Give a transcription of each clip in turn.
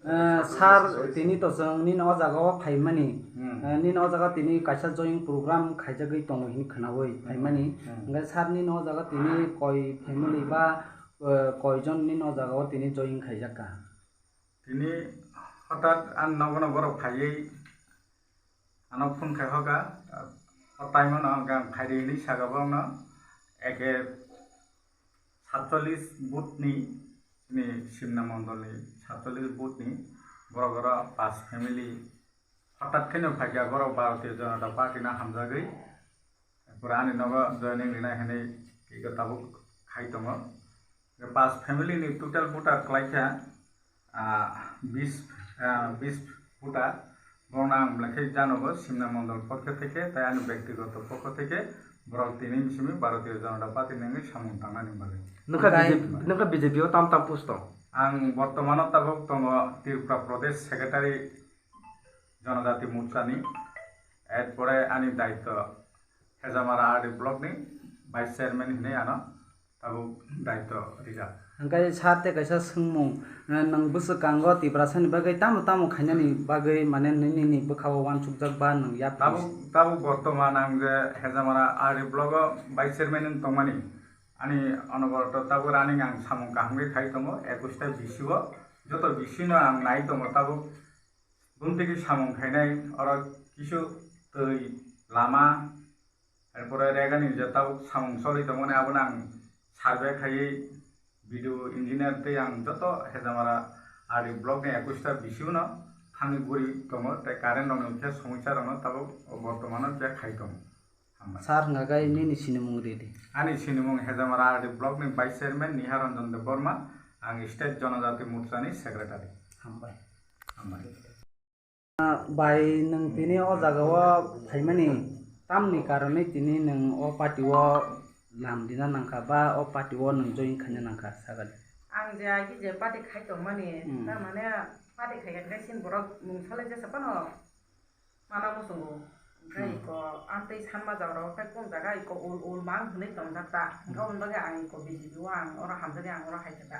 sar tini to jeng nin o jaga o phaimani nin o jaga tini kaisa join program khaijagui tongo hin khnawi phaimani ngai sar nin o jaga tini koi family ba koi jon nin o jaga o tini join khaijaka tini hotat an nogono borok phaiyi ano phun khaihoga taimo no gang phairi ni sagabong no eke 47 buth ni ni simna mondol ni 47 buth ni boro boro 5 family hotat kheno phaiya boro Bharatiya Janata Party na hamjagui purani nogo joining ni na hene ki tabuk khai tongo 5 family ni total buta klaika 20 buta বনাং ব্লকে জানবো সিমনা মন্ডল পক্ষ থেকে তাই আমি ব্যক্তিগত পক্ষ থেকে Brock তিনিন Simi ভারতীয় জনতা পার্টি নেঙ্গি সামুং থাংনানি বাগে নকা বিজেপি ও তাম পোস্ট আং বর্তমানে তাবক দङ ত্রিপুরা প্রদেশ সেক্রেটারি জনজাতি মোর্চানি এরপরে আনি দায়িত্ব হেজামারা আরডি ব্লকনি ভাইস চেয়ারম্যান হিনে আনো তাবক দায়িত্ব reserve angkai sate kaisa sungmung nang busukango tibrasani bagai tamu tamu khainani bagai mane nini bukhawo wansukjak ba nang yap tabu বর্তমান ang je hejamara ari blog vice chairman tongmani ani onoborto tabu running ang samung kahmge khai tongo 21 ta bisigo joto bisino ang nai tongo tabu buntiki samung khainai ora kisu tei lama erpore regani je tabu samung soli tongone abon ang survey khai video engineer te ang joto hejamara ari blog ne 21 ta bisino थांनि गुरि दङ ताइ current दङ के समस्या दङ ताबो बर्तमानाव के खाइ दङ सार ngagai ni sinimung redi आनि सिनिमुं हेजामारा आरडि ब्लक नि भाइस चेयरमैन निहारंजन देव बर्मा आं स्टेट जनजाति मोर्चानि सेक्रेटारि हामबाय बाय नों तिनि अ जागाव फाइमानि तामनि कारणे तिनि नों अ पार्टीव लामदिना नांखा बा अ पार्टीव नों जइन खाने नांखा सागाल आं जे आगि जे पार्टी खाइ दं माने तार माने पार्टी खायगोन गासिन बरक मुंसाले जेसेबानो माना मोसंगो ओमफ्राय इको आंतै सानमा जावराव फाय कोन जागा इको उल मां हनै दंजाता गावन बागे आं इको बिजिबि आं अरा हामजागे आं अरा हायजादा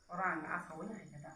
अरा आं आसावै हायजादा